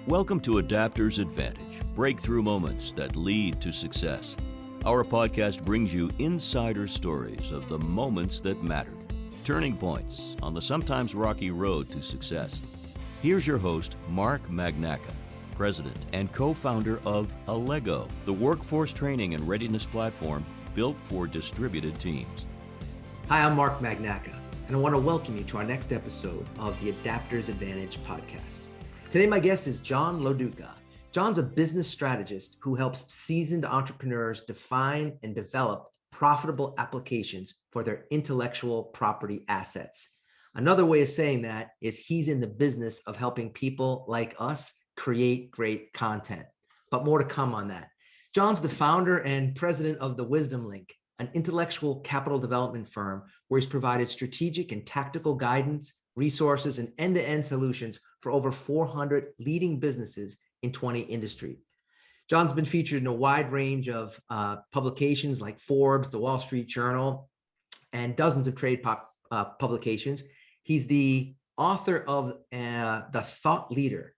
Welcome to Adapter's Advantage, breakthrough moments that lead to success. Our podcast brings you insider stories of the moments that mattered, turning points on the sometimes rocky road to success. Here's your host, Mark Magnaca, president and co-founder of Allego, the workforce training and readiness platform built for distributed teams. Hi, I'm Mark Magnaca, and I want to welcome you to our next episode of the Adapter's Advantage podcast. Today, my guest is Jon LoDuca. Jon's a business strategist who helps seasoned entrepreneurs define and develop profitable applications for their intellectual property assets. Another way of saying that is he's in the business of helping people like us create great content, but more to come on that. Jon's the founder and president of the Wisdom Link, an intellectual capital development firm where he's provided strategic and tactical guidance, resources, and end-to-end solutions for over 400 leading businesses in 20 industries. Jon's been featured in a wide range of publications like Forbes, the Wall Street Journal, and dozens of trade publications. He's the author of The Thought Leader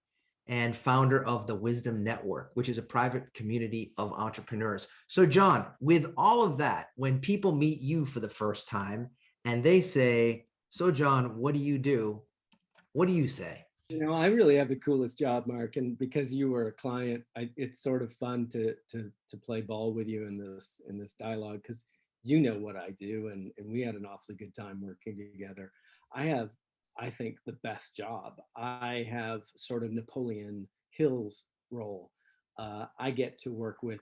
and founder of the Wisdom Network, which is a private community of entrepreneurs. So Jon, with all of that, when people meet you for the first time and they say, "So Jon, what do you do?" What do you say? You know, I really have the coolest job, Mark, and because you were a client, it's sort of fun to play ball with you in this dialogue because you know what I do, and we had an awfully good time working together. I have, I think, the best job. I have sort of Napoleon Hill's role. I get to work with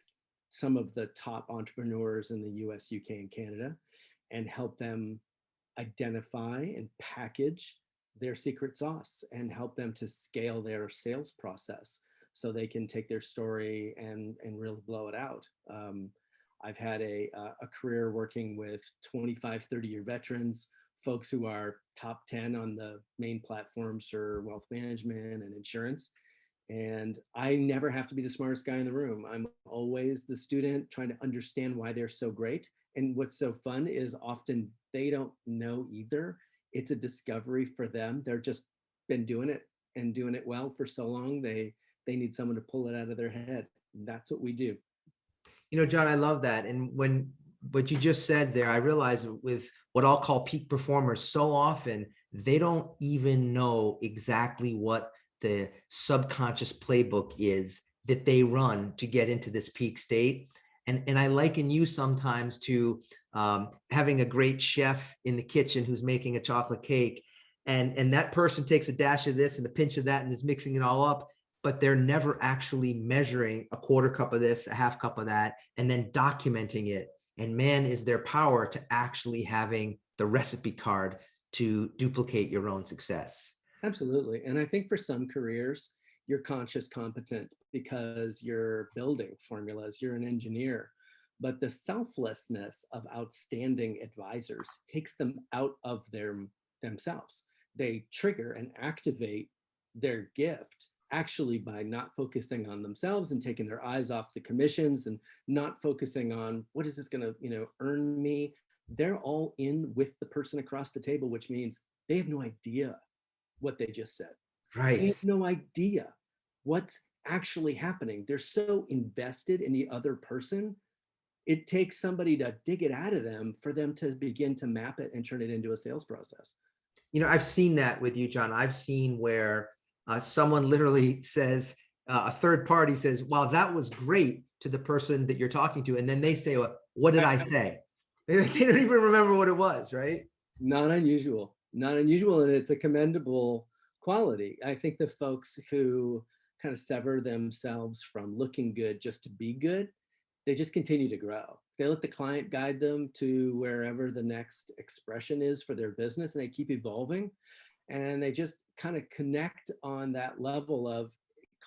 some of the top entrepreneurs in the US, UK, and Canada and help them identify and package their secret sauce and help them to scale their sales process so they can take their story and really blow it out. I've had a career working with 25, 30-year veterans, folks who are top 10 on the main platforms for wealth management and insurance. And I never have to be the smartest guy in the room. I'm always the student trying to understand why they're so great. And what's so fun is often they don't know either. It's a discovery for them. They're just been doing it and doing it well for so long. They need someone to pull it out of their head. That's what we do. You know, Jon, I love that. And when what you just said there, I realize with what I'll call peak performers, so often they don't even know exactly what the subconscious playbook is that they run to get into this peak state. And I liken you sometimes to having a great chef in the kitchen who's making a chocolate cake. And that person takes a dash of this and a pinch of that and is mixing it all up, but they're never actually measuring a quarter cup of this, a half cup of that, and then documenting it. And man, is there power to actually having the recipe card to duplicate your own success. Absolutely. And I think for some careers, you're conscious competent because you're building formulas, you're an engineer, but the selflessness of outstanding advisors takes them out of themselves. They trigger and activate their gift actually by not focusing on themselves and taking their eyes off the commissions and not focusing on what is this going to, earn me. They're all in with the person across the table, which means they have no idea what they just said. Right. They have no idea what's actually happening. They're so invested in the other person. It takes somebody to dig it out of them for them to begin to map it and turn it into a sales process. You know, I've seen that with you, Jon. I've seen where someone literally says, a third party says, "Wow, that was great," to the person that you're talking to. And then they say, "Well, what did I say?" They don't even remember what it was, right? Not unusual. And it's a commendable quality. I think the folks who kind of sever themselves from looking good just to be good, they just continue to grow. They let the client guide them to wherever the next expression is for their business, and they keep evolving. And they just kind of connect on that level of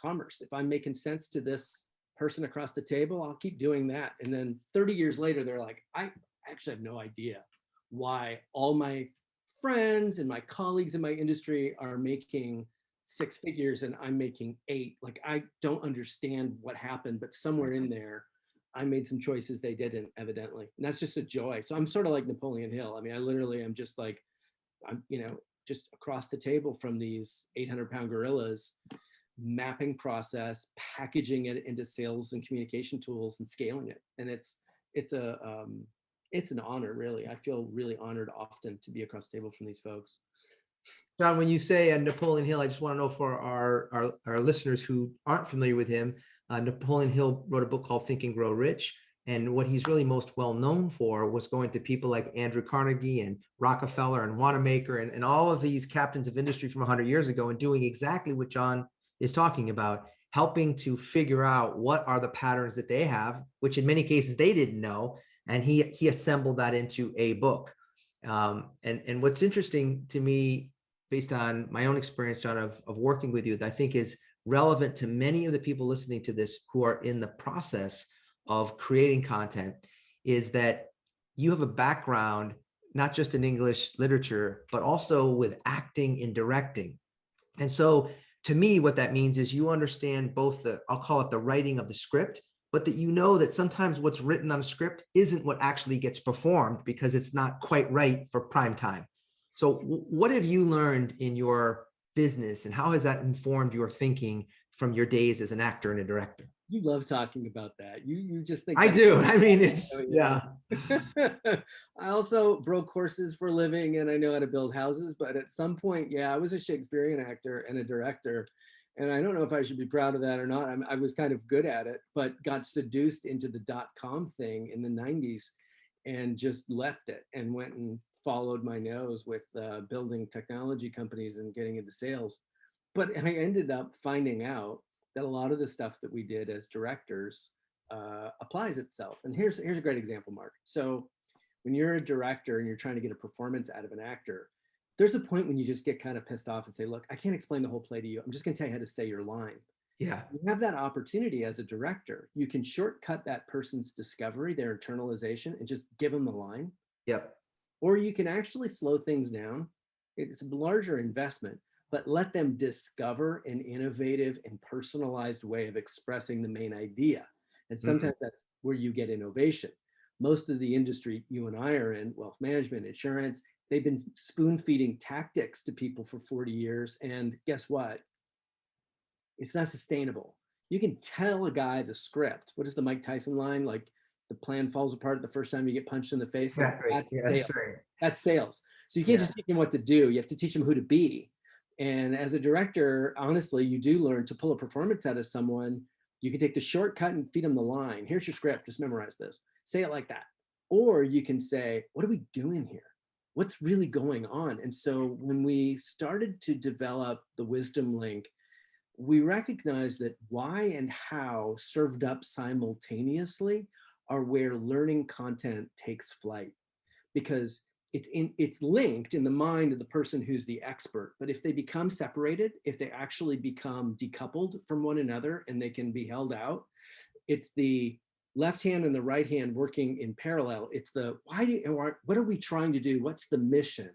commerce. If I'm making sense to this person across the table, I'll keep doing that. And then 30 years later, they're like, I actually have no idea why all my friends and my colleagues in my industry are making 6 figures and I'm making 8. Like, I don't understand what happened, but somewhere in there, I made some choices they didn't, evidently. And that's just a joy. So I'm sort of like Napoleon Hill. I mean, I literally am just like, I'm, just across the table from these 800-pound gorillas mapping process, packaging it into sales and communication tools, and scaling it. And it's an honor, really. I feel really honored often to be across the table from these folks. John, when you say Napoleon Hill, I just want to know for our listeners who aren't familiar with him, Napoleon Hill wrote a book called Think and Grow Rich. And what he's really most well known for was going to people like Andrew Carnegie and Rockefeller and Wanamaker and all of these captains of industry from 100 years ago and doing exactly what John is talking about, helping to figure out what are the patterns that they have, which in many cases they didn't know. And he assembled that into a book. And what's interesting to me, based on my own experience, John, of working with you, that I think is relevant to many of the people listening to this who are in the process of creating content, is that you have a background, not just in English literature, but also with acting and directing. And so to me, what that means is you understand both I'll call it the writing of the script, but that you know that sometimes what's written on a script isn't what actually gets performed because it's not quite right for prime time. So what have you learned in your business, and how has that informed your thinking from your days as an actor and a director? You love talking about that. You just think I do. I mean, it's, yeah. I also broke horses for a living, and I know how to build houses, but at some point, yeah, I was a Shakespearean actor and a director. And I don't know if I should be proud of that or not. I was kind of good at it, but got seduced into the .com thing in the 90s and just left it and went and followed my nose with building technology companies and getting into sales. But I ended up finding out that a lot of the stuff that we did as directors applies itself. And here's a great example, Mark. So when you're a director and you're trying to get a performance out of an actor, there's a point when you just get kind of pissed off and say, look, I can't explain the whole play to you. I'm just going to tell you how to say your line. Yeah. You have that opportunity as a director. You can shortcut that person's discovery, their internalization, and just give them the line. Yep. Or you can actually slow things down. It's a larger investment, but let them discover an innovative and personalized way of expressing the main idea. And sometimes that's where you get innovation. Most of the industry you and I are in, wealth management, insurance, they've been spoon feeding tactics to people for 40 years. And guess what? It's not sustainable. You can tell a guy the script. What is the Mike Tyson line? Like, the plan falls apart the first time you get punched in the face. Exactly. Like, yeah, that's right. That's sales. So you can't just teach them what to do. You have to teach them who to be. And as a director, honestly, you do learn to pull a performance out of someone. You can take the shortcut and feed them the line. Here's your script. Just memorize this. Say it like that. Or you can say, what are we doing here? What's really going on? And so when we started to develop the Wisdom Link, we recognized that why and how served up simultaneously are where learning content takes flight, because it's linked in the mind of the person who's the expert. But if they become separated, if they actually become decoupled from one another and they can be held out, it's the left hand and the right hand working in parallel. It's the what are we trying to do? What's the mission?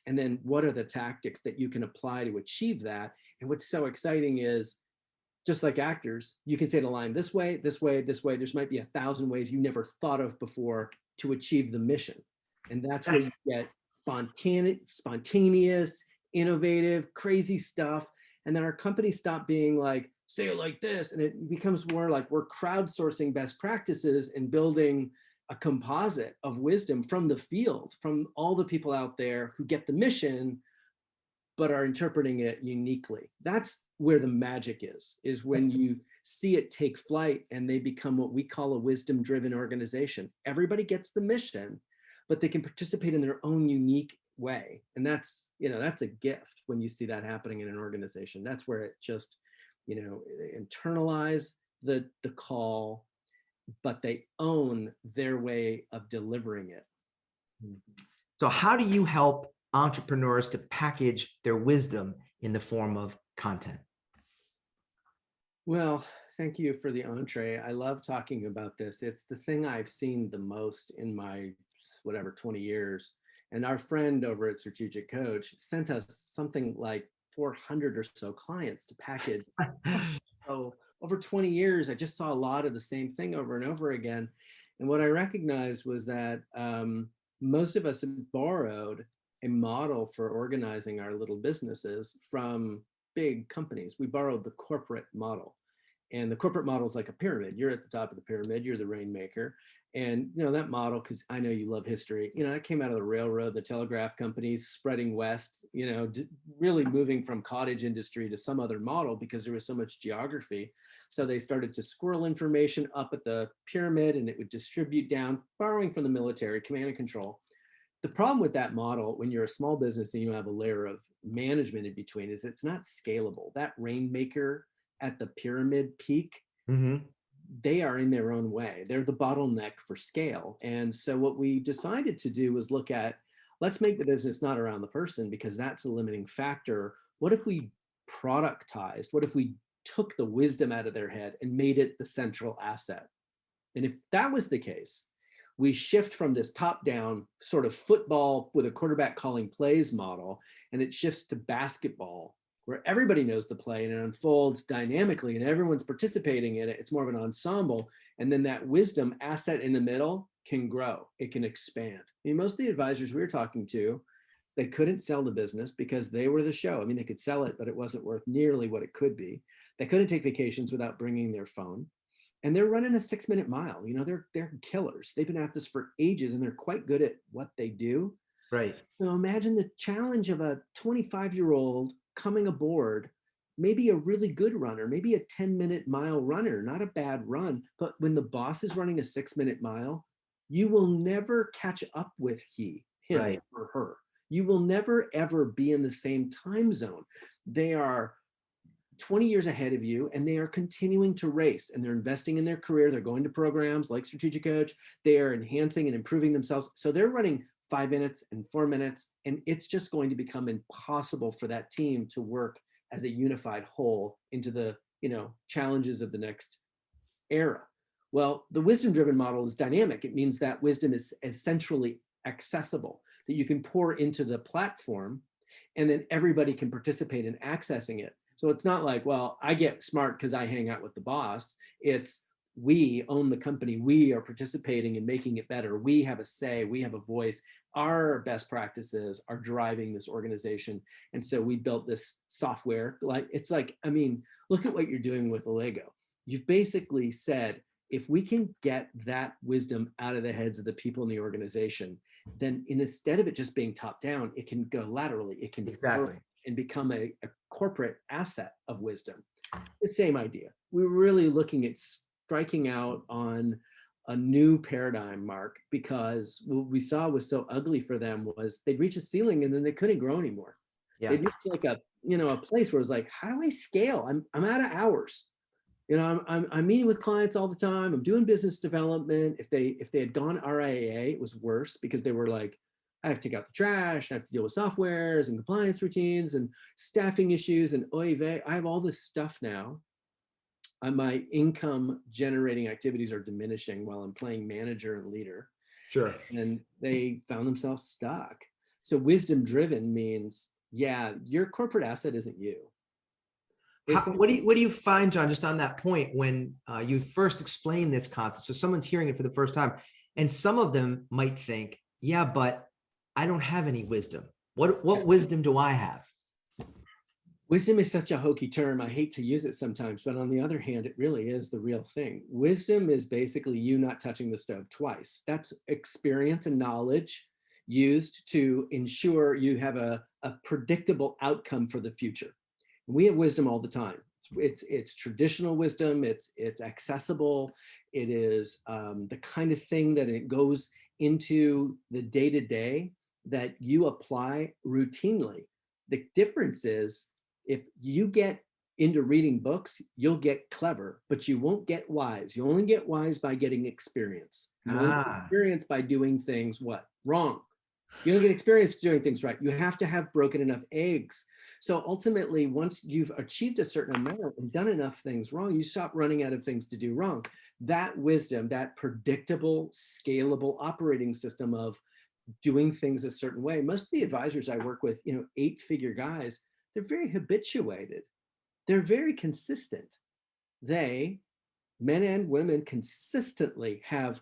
And then what are the tactics that you can apply to achieve that? And what's so exciting is, just like actors, you can say the line this way, this way, this way. There's might be 1,000 ways you never thought of before to achieve the mission. And that's where you get spontaneous, innovative, crazy stuff. And then our companies stop being like, say it like this. And it becomes more like we're crowdsourcing best practices and building a composite of wisdom from the field, from all the people out there who get the mission, but are interpreting it uniquely. That's where the magic is when you see it take flight and they become what we call a wisdom-driven organization. Everybody gets the mission, but they can participate in their own unique way. And that's a gift when you see that happening in an organization. That's where it just, internalize the call, but they own their way of delivering it. So how do you help entrepreneurs to package their wisdom in the form of content? Well, thank you for the entree. I love talking about this. It's the thing I've seen the most in my 20 years. And our friend over at Strategic Coach sent us something like 400 or so clients to package. So over 20 years, I just saw a lot of the same thing over and over again. And what I recognized was that most of us had borrowed a model for organizing our little businesses from big companies. We borrowed the corporate model. And the corporate model is like a pyramid. You're at the top of the pyramid, you're the rainmaker. And that model, because I know you love history, it came out of the railroad, the telegraph companies spreading west, really moving from cottage industry to some other model because there was so much geography. So they started to squirrel information up at the pyramid and it would distribute down, borrowing from the military, command and control. The problem with that model, when you're a small business and you have a layer of management in between, is it's not scalable. That rainmaker at the pyramid peak, they are in their own way. They're the bottleneck for scale. And so what we decided to do was look at, let's make the business not around the person because that's a limiting factor. What if we productized? What if we took the wisdom out of their head and made it the central asset? And if that was the case, we shift from this top-down sort of football with a quarterback calling plays model, and it shifts to basketball, where everybody knows the play and it unfolds dynamically and everyone's participating in it. It's more of an ensemble. And then that wisdom asset in the middle can grow. It can expand. I mean, most of the advisors we were talking to, they couldn't sell the business because they were the show. I mean, they could sell it, but it wasn't worth nearly what it could be. They couldn't take vacations without bringing their phone. And they're running a 6-minute mile. They're killers. They've been at this for ages and they're quite good at what they do. Right. So imagine the challenge of a 25-year-old coming aboard, maybe a really good runner, maybe a 10-minute mile runner, not a bad run. But when the boss is running a 6-minute mile, you will never catch up with him right. or her. You will never, ever be in the same time zone. They are 20 years ahead of you and they are continuing to race and they're investing in their career. They're going to programs like Strategic Coach. They are enhancing and improving themselves. So they're running 5 minutes and 4 minutes, and it's just going to become impossible for that team to work as a unified whole into the challenges of the next era. Well, the wisdom-driven model is dynamic. It means that wisdom is centrally accessible, that you can pour into the platform, and then everybody can participate in accessing it. So it's not like, well, I get smart because I hang out with the boss. It's we own the company. We are participating in making it better. We have a say. We have a voice. Our best practices are driving this organization. And so we built this software. Look at what you're doing with Lego. You've basically said, if we can get that wisdom out of the heads of the people in the organization, then instead of it just being top down, it can go laterally. It can exactly and become a corporate asset of wisdom. The same idea. We're really looking at striking out on a new paradigm, Mark, because what we saw was so ugly for them was they'd reach a ceiling and then they couldn't grow anymore. Yeah. They'd reach like a place where it's like, how do I scale? I'm out of hours. I'm meeting with clients all the time. I'm doing business development. If they had gone RIA, it was worse because they were like, I have to take out the trash. I have to deal with softwares and compliance routines and staffing issues and oy vey. I have all this stuff now. My income generating activities are diminishing while I'm playing manager and leader. Sure. And they found themselves stuck. So wisdom driven means, yeah, your corporate asset isn't you. What do you find, John, just on that point when you first explain this concept? So someone's hearing it for the first time, and some of them might think, yeah, but I don't have any wisdom. What wisdom do I have? Wisdom is such a hokey term. I hate to use it sometimes, but on the other hand, it really is the real thing. Wisdom is basically you not touching the stove twice. That's experience and knowledge used to ensure you have a predictable outcome for the future. We have wisdom all the time. It's traditional wisdom. It's accessible. It is the kind of thing that it goes into the day-to-day that you apply routinely. The difference is if you get into reading books, you'll get clever, but you won't get wise. You only get wise by getting experience. You only get experience by doing things wrong. You don't get experience doing things right. You have to have broken enough eggs. So ultimately, once you've achieved a certain amount and done enough things wrong, you stop running out of things to do wrong. That wisdom, that predictable, scalable operating system of doing things a certain way. Most of the advisors I work with, 8-figure guys, they're very habituated. They're very consistent. They, men and women, consistently have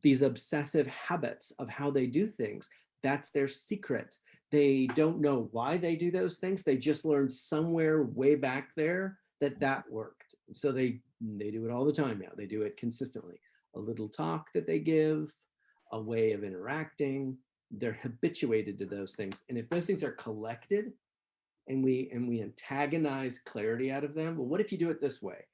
these obsessive habits of how they do things. That's their secret. They don't know why they do those things. They just learned somewhere way back there that worked. So they do it all the time now. They do it consistently. A little talk that they give, a way of interacting. They're habituated to those things. And if those things are collected and we antagonize clarity out of them, well, what if you do it this way?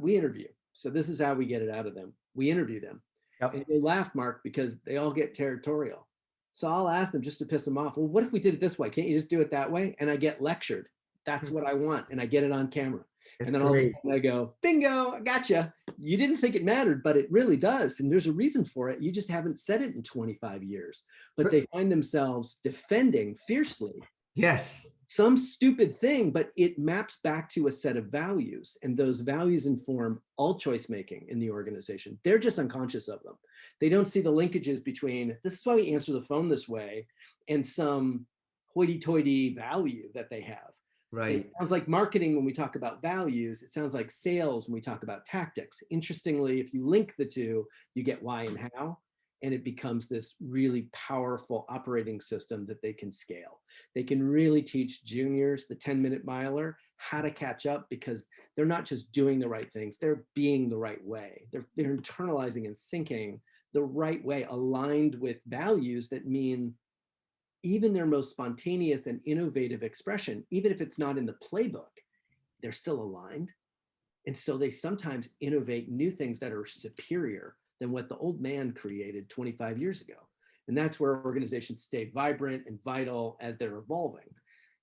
We interview. So this is how we get it out of them. We interview them. Yep. And they laugh, Mark, because they all get territorial. So I'll ask them just to piss them off. Well, what if we did it this way? Can't you just do it that way? And I get lectured. That's what I want. And I get it on camera. It's and then all of a sudden I go, bingo, I gotcha. You didn't think it mattered, but it really does. And there's a reason for it. You just haven't said it in 25 years. But they find themselves defending fiercely. Yes. Some stupid thing, but it maps back to a set of values, and those values inform all choice making in the organization. They're just unconscious of them. They don't see the linkages between this is why we answer the phone this way and some hoity-toity value that they have. Right. It sounds like marketing when we talk about values. It sounds like sales when we talk about tactics. Interestingly, if you link the two, you get why and how. And it becomes this really powerful operating system that they can scale. They can really teach juniors, the 10-minute miler, how to catch up, because they're not just doing the right things, they're being the right way. They're internalizing and thinking the right way, aligned with values that mean even their most spontaneous and innovative expression, even if it's not in the playbook, they're still aligned. And so they sometimes innovate new things that are superior than what the old man created 25 years ago. And that's where organizations stay vibrant and vital as they're evolving.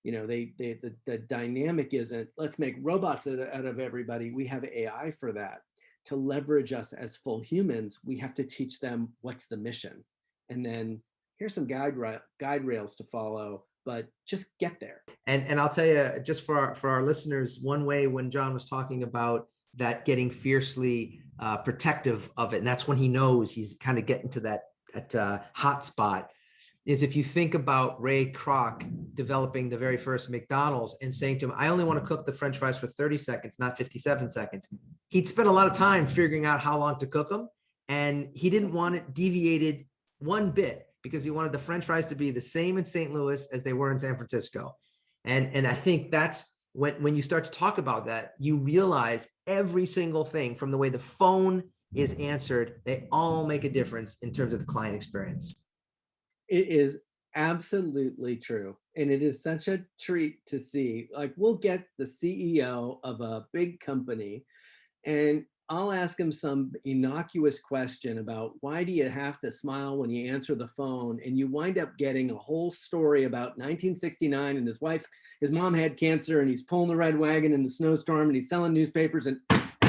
You know, the dynamic isn't, let's make robots out of everybody. We have AI for that. To leverage us as full humans, we have to teach them what's the mission. And then here's some guide rails to follow, but just get there. And I'll tell you, just for our listeners, one way when Jon was talking about that getting fiercely protective of it, and that's when he knows he's kind of getting to that hot spot, is if you think about Ray Kroc developing the very first McDonald's and saying to him, I only want to cook the French fries for 30 seconds, not 57 seconds. He'd spent a lot of time figuring out how long to cook them, and he didn't want it deviated one bit because he wanted the French fries to be the same in St. Louis as they were in San Francisco. And I think that's when you start to talk about that, you realize every single thing from the way the phone is answered, they all make a difference in terms of the client experience. It is absolutely true. And it is such a treat to see. Like, we'll get the CEO of a big company and I'll ask him some innocuous question about why do you have to smile when you answer the phone, and you wind up getting a whole story about 1969 and his mom had cancer and he's pulling the red wagon in the snowstorm and he's selling newspapers, and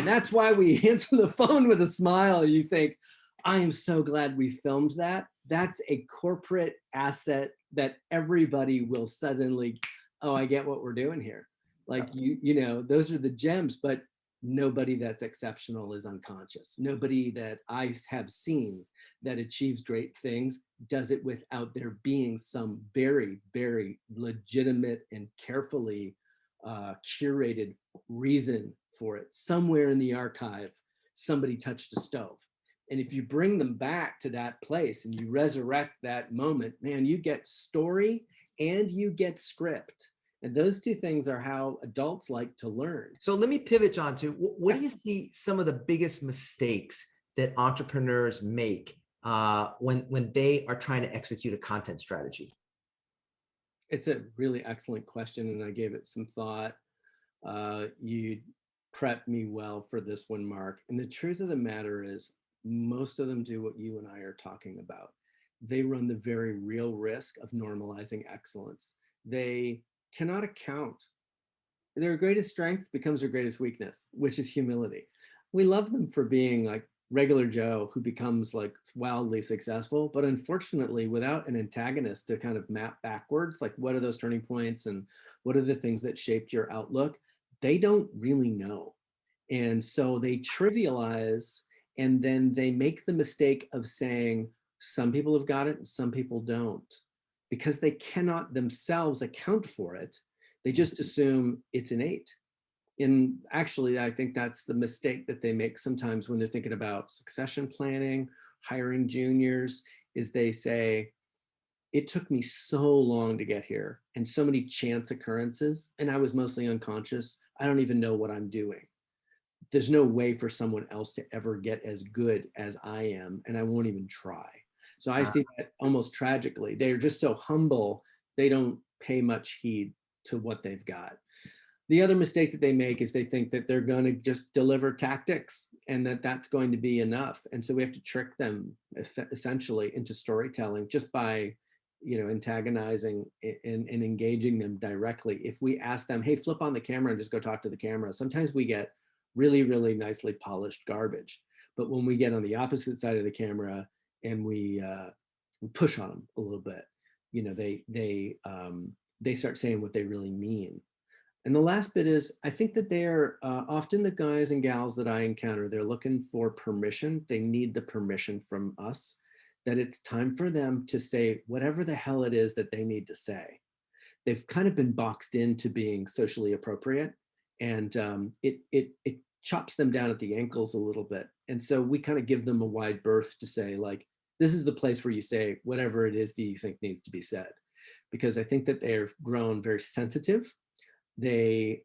that's why we answer the phone with a smile. You think, I am so glad we filmed that. That's a corporate asset that everybody will suddenly, oh, I get what we're doing here. Like, you know, those are the gems, but nobody that's exceptional is unconscious. Nobody that I have seen that achieves great things does it without there being some very, very legitimate and carefully curated reason for it. Somewhere in the archive, somebody touched a stove. And if you bring them back to that place and you resurrect that moment, man, you get story and you get script. And those two things are how adults like to learn. So let me pivot, Jon, to what do you see some of the biggest mistakes that entrepreneurs make when they are trying to execute a content strategy? It's a really excellent question, and I gave it some thought. You prepped me well for this one, Mark. And the truth of the matter is, most of them do what you and I are talking about. They run the very real risk of normalizing excellence. They cannot account. Their greatest strength becomes their greatest weakness, which is humility. We love them for being like regular Joe who becomes like wildly successful, but unfortunately, without an antagonist to kind of map backwards, like what are those turning points and what are the things that shaped your outlook, they don't really know. And so they trivialize, and then they make the mistake of saying, some people have got it and some people don't. Because they cannot themselves account for it, they just assume it's innate. And actually, I think that's the mistake that they make sometimes when they're thinking about succession planning, hiring juniors, is they say, it took me so long to get here and so many chance occurrences, and I was mostly unconscious. I don't even know what I'm doing. There's no way for someone else to ever get as good as I am, and I won't even try. So I see that almost tragically. They're just so humble, they don't pay much heed to what they've got. The other mistake that they make is they think that they're going to just deliver tactics and that that's going to be enough. And so we have to trick them essentially into storytelling just by, antagonizing and engaging them directly. If we ask them, hey, flip on the camera and just go talk to the camera, sometimes we get really, really nicely polished garbage. But when we get on the opposite side of the camera and we push on them a little bit, they start saying what they really mean. And the last bit is, I think that they're often the guys and gals that I encounter, they're looking for permission. They need the permission from us, that it's time for them to say whatever the hell it is that they need to say. They've kind of been boxed into being socially appropriate, and it chops them down at the ankles a little bit. And so we kind of give them a wide berth to say, like, this is the place where you say whatever it is that you think needs to be said. Because I think that they've grown very sensitive. They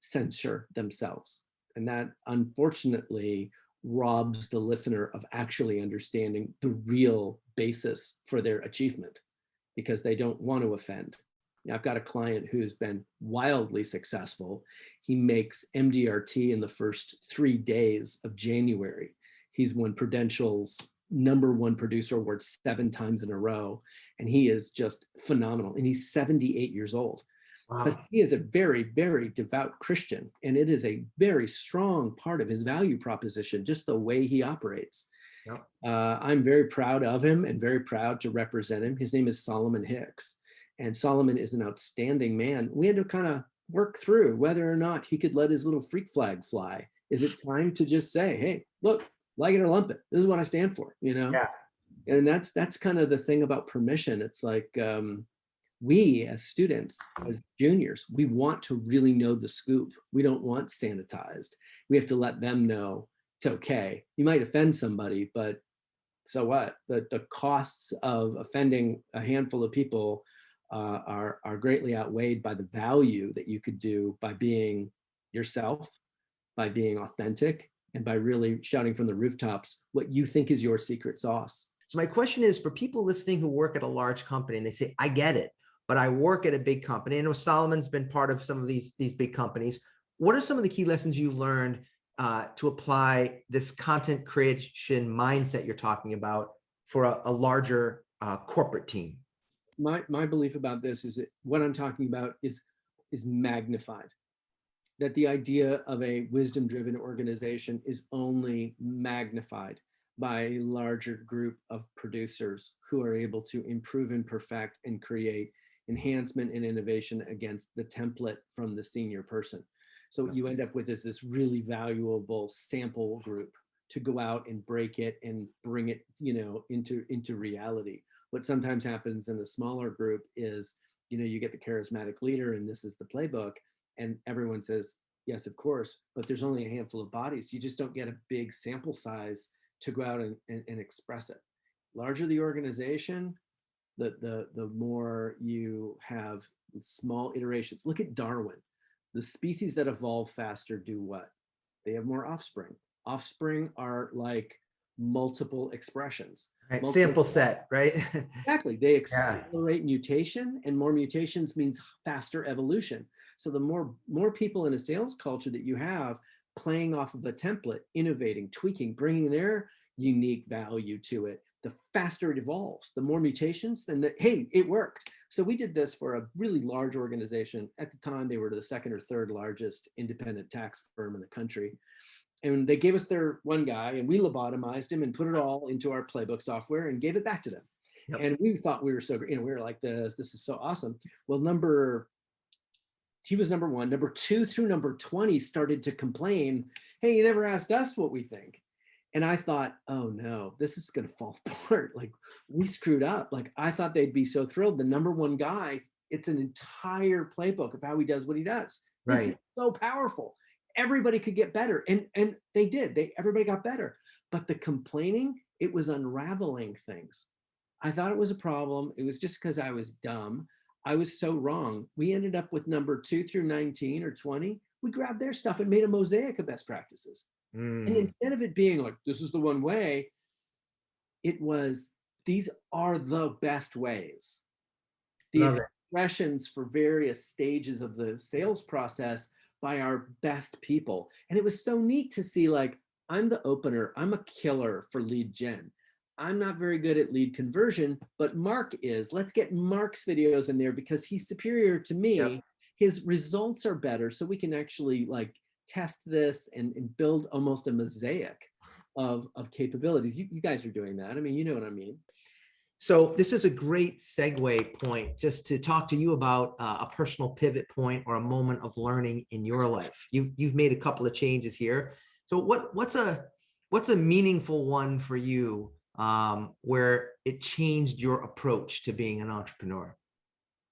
censor themselves. And that unfortunately robs the listener of actually understanding the real basis for their achievement, because they don't want to offend. I've got a client who's been wildly successful. He makes MDRT in the first 3 days of January. He's won Prudential's #1 producer award 7 times in a row. And he is just phenomenal. And he's 78 years old. Wow. But he is a very, very devout Christian. And it is a very strong part of his value proposition, just the way he operates. Yep. I'm very proud of him and very proud to represent him. His name is Solomon Hicks. And Solomon is an outstanding man. We had to kind of work through whether or not he could let his little freak flag fly. Is it time to just say, hey, look, like it or lump it, this is what I stand for, Yeah. And that's kind of the thing about permission. It's like, we as students, as juniors, we want to really know the scoop. We don't want sanitized. We have to let them know it's okay. You might offend somebody, but so what? The costs of offending a handful of people are greatly outweighed by the value that you could do by being yourself, by being authentic, and by really shouting from the rooftops what you think is your secret sauce. So my question is, for people listening who work at a large company and they say, I get it, but I work at a big company. I know Solomon's been part of some of these big companies. What are some of the key lessons you've learned to apply this content creation mindset you're talking about for a larger corporate team? My belief about this is that what I'm talking about is magnified. That the idea of a wisdom-driven organization is only magnified by a larger group of producers who are able to improve and perfect and create enhancement and innovation against the template from the senior person. So you end up with this really valuable sample group to go out and break it and bring it, into reality. What sometimes happens in a smaller group is, you get the charismatic leader and this is the playbook, and everyone says, yes, of course, but there's only a handful of bodies. You just don't get a big sample size to go out and express it. Larger the organization, the more you have small iterations. Look at Darwin. The species that evolve faster do what? They have more offspring. Offspring are like multiple expressions. Right. Sample set, right? Exactly. They accelerate mutation, and more mutations means faster evolution. So the more people in a sales culture that you have playing off of a template, innovating, tweaking, bringing their unique value to it, the faster it evolves. The more mutations, and hey, it worked. So we did this for a really large organization. At the time, they were the 2nd or 3rd largest independent tax firm in the country. And they gave us their one guy, and we lobotomized him and put it all into our playbook software and gave it back to them. Yep. And we thought we were so great. We were like, this is so awesome. Well, he was number 1. Number 2 through number 20 started to complain, hey, you never asked us what we think. And I thought, oh no, this is going to fall apart. Like, we screwed up. Like, I thought they'd be so thrilled. The number 1 guy, it's an entire playbook of how he does what he does. Right. This is so powerful. Everybody could get better. And they did. Everybody got better. But the complaining, it was unraveling things. I thought it was a problem. It was just because I was dumb. I was so wrong. We ended up with number 2 through 19 or 20. We grabbed their stuff and made a mosaic of best practices. And Mm, instead of it being like, this is the one way, it was, these are the best ways. The love it. expressions for various stages of the sales process by our best people. And it was so neat to see, like, I'm the opener, I'm a killer for lead gen. I'm not very good at lead conversion, but Mark is. Let's get Mark's videos in there because he's superior to Yep. me. His results are better. So we can actually like test this and build almost a mosaic of capabilities. You guys are doing that. I mean, you know what I mean. So this is a great segue point just to talk to you about a personal pivot point or a moment of learning in your life. You've made a couple of changes here. So what's a meaningful one for you where it changed your approach to being an entrepreneur?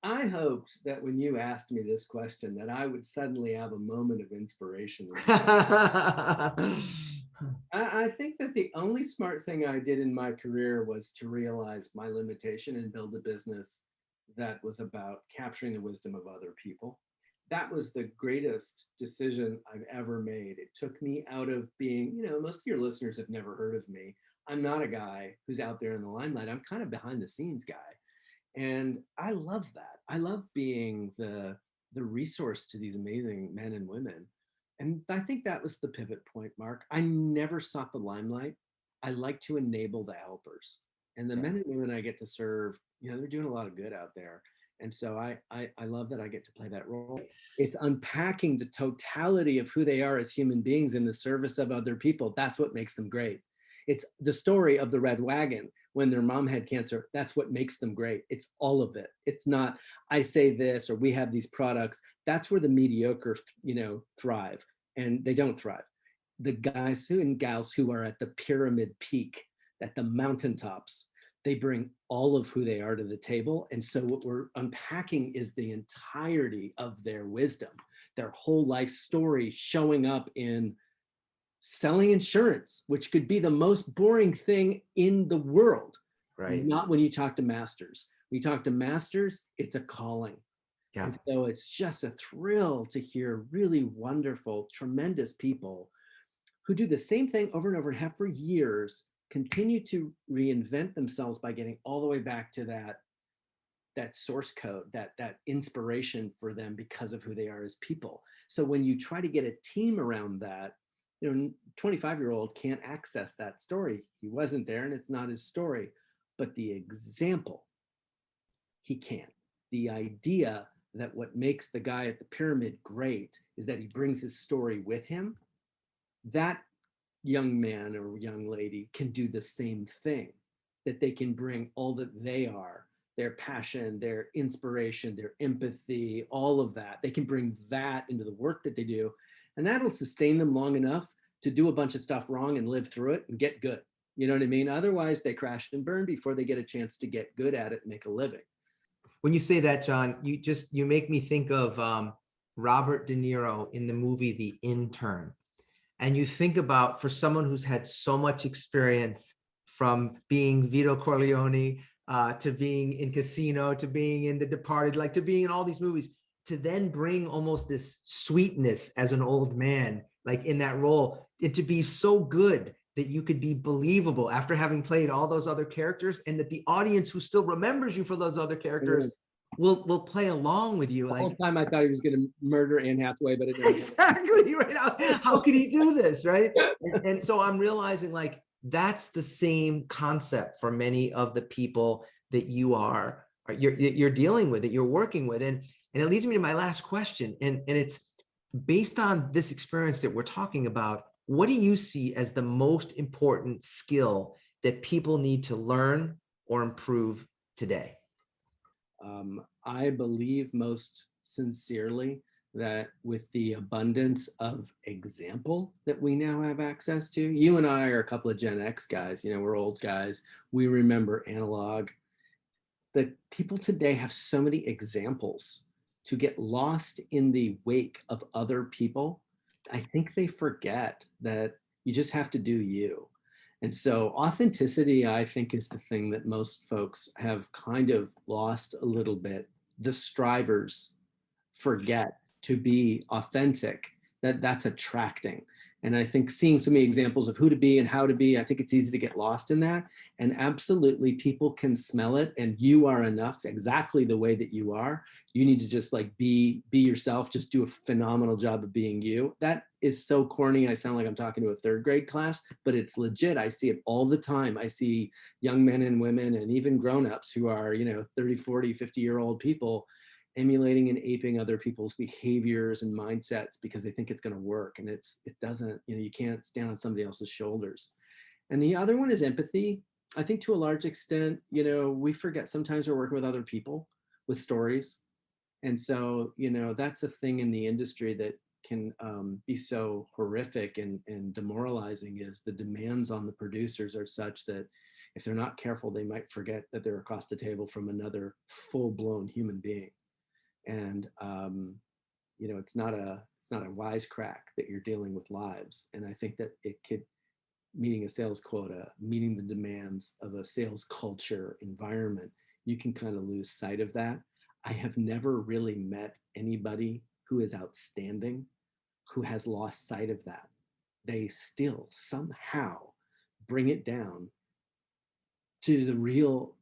I hoped that when you asked me this question, that I would suddenly have a moment of inspiration. I think that the only smart thing I did in my career was to realize my limitation and build a business that was about capturing the wisdom of other people. That was the greatest decision I've ever made. It took me out of being, most of your listeners have never heard of me. I'm not a guy who's out there in the limelight. I'm kind of behind the scenes guy. And I love that. I love being the resource to these amazing men and women. And I think that was the pivot point, Mark. I never sought the limelight. I like to enable the helpers. And the Yeah. men and women I get to serve, they're doing a lot of good out there. And so I love that I get to play that role. It's unpacking the totality of who they are as human beings in the service of other people. That's what makes them great. It's the story of the red wagon when their mom had cancer. That's what makes them great. It's all of it. It's not, I say this, or we have these products. That's where the mediocre, thrive, and they don't thrive. The guys and gals who are at the pyramid peak, at the mountaintops, they bring all of who they are to the table. And so what we're unpacking is the entirety of their wisdom, their whole life story showing up in selling insurance, which could be the most boring thing in the world. Right. Not when you talk to masters. When you talk to masters, it's a calling. Yeah. And so it's just a thrill to hear really wonderful, tremendous people who do the same thing over and over and have for years, continue to reinvent themselves by getting all the way back to that source code, that inspiration for them because of who they are as people. So when you try to get a team around that, 25-year-old can't access that story. He wasn't there and it's not his story, but the example, he can. The idea that what makes the guy at the pyramid great is that he brings his story with him. That young man or young lady can do the same thing, that they can bring all that they are, their passion, their inspiration, their empathy, all of that. They can bring that into the work that they do. And that'll sustain them long enough to do a bunch of stuff wrong and live through it and get good. You know what I mean? Otherwise, they crash and burn before they get a chance to get good at it and make a living. When you say that, John, you make me think of Robert De Niro in the movie The Intern. And you think about, for someone who's had so much experience from being Vito Corleone to being in Casino, to being in The Departed, like to being in all these movies, to then bring almost this sweetness as an old man, like in that role, and to be so good that you could be believable after having played all those other characters, and that the audience who still remembers you for those other characters will play along with you. The Like, whole time I thought he was going to murder Anne Hathaway, but it didn't. exactly right. How could he do this, right? And so I'm realizing, like, that's the same concept for many of the people that you're dealing with, that you're working with. And it leads me to my last question. And it's based on this experience that we're talking about. What do you see as the most important skill that people need to learn or improve today? I believe most sincerely that with the abundance of example that we now have access to, you and I are a couple of Gen X guys, we're old guys, we remember analog, that people today have so many examples to get lost in the wake of other people. I think they forget that you just have to do you. And so authenticity, I think, is the thing that most folks have kind of lost a little bit. The strivers forget to be authentic, that's attracting. And I think seeing so many examples of who to be and how to be, I think it's easy to get lost in that. And absolutely, people can smell it, and you are enough exactly the way that you are. You need to just like be yourself, just do a phenomenal job of being you. That is so corny. I sound like I'm talking to a third grade class, but it's legit. I see it all the time. I see young men and women and even grownups who are, 30, 40, 50-year-old people emulating and aping other people's behaviors and mindsets because they think it's going to work, and it doesn't. You can't stand on somebody else's shoulders. And the other one is empathy. I think to a large extent, we forget sometimes we're working with other people with stories. And so, that's a thing in the industry that can be so horrific and demoralizing, is the demands on the producers are such that if they're not careful, they might forget that they're across the table from another full-blown human being. And it's not a wisecrack that you're dealing with lives. And I think that it could, meeting a sales quota, meeting the demands of a sales culture environment, you can kind of lose sight of that. I have never really met anybody who is outstanding who has lost sight of that. They still somehow bring it down to the real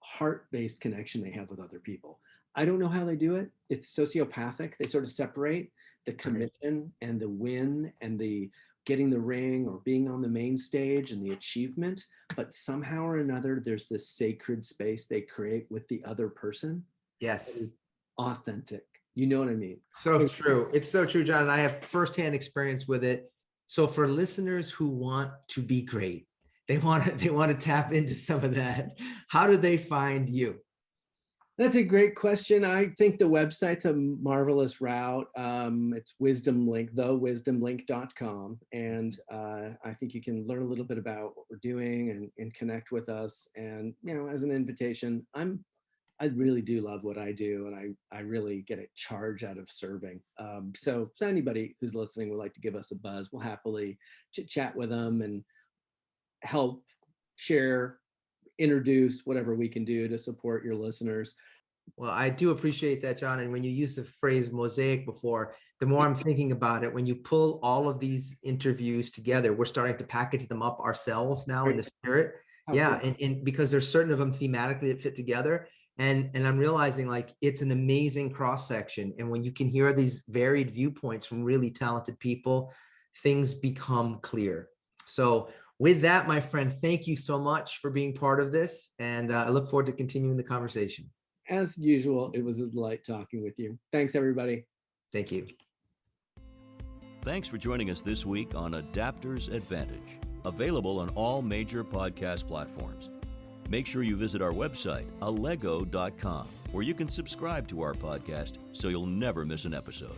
heart-based connection they have with other people. I don't know how they do it. It's sociopathic. They sort of separate the commission and the win and the getting the ring or being on the main stage and the achievement, but somehow or another, there's this sacred space they create with the other person. Yes. That is authentic. You know what I mean? So true. It's so true, John. And I have firsthand experience with it. So for listeners who want to be great, they want to tap into some of that, how do they find you? That's a great question. I think the website's a marvelous route. It's wisdomlink.com. And I think you can learn a little bit about what we're doing and connect with us. And, as an invitation, I really do love what I do, and I really get a charge out of serving. So if anybody who's listening would like to give us a buzz, we'll happily chit-chat with them and help, share, introduce whatever we can do to support your listeners. Well, I do appreciate that, John. And when you used the phrase mosaic before, the more I'm thinking about it, when you pull all of these interviews together, we're starting to package them up ourselves now in the spirit. Yeah. And because there's certain of them thematically that fit together. And I'm realizing like it's an amazing cross section. And when you can hear these varied viewpoints from really talented people, things become clear. So with that, my friend, thank you so much for being part of this. And I look forward to continuing the conversation. As usual, it was a delight talking with you. Thanks, everybody. Thank you. Thanks for joining us this week on Adapter's Advantage, available on all major podcast platforms. Make sure you visit our website, allego.com, where you can subscribe to our podcast so you'll never miss an episode.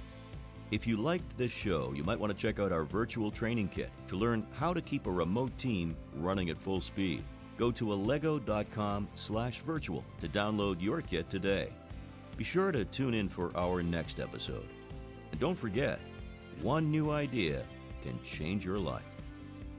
If you liked this show, you might want to check out our virtual training kit to learn how to keep a remote team running at full speed. Go to allego.com/virtual to download your kit today. Be sure to tune in for our next episode. And don't forget, one new idea can change your life.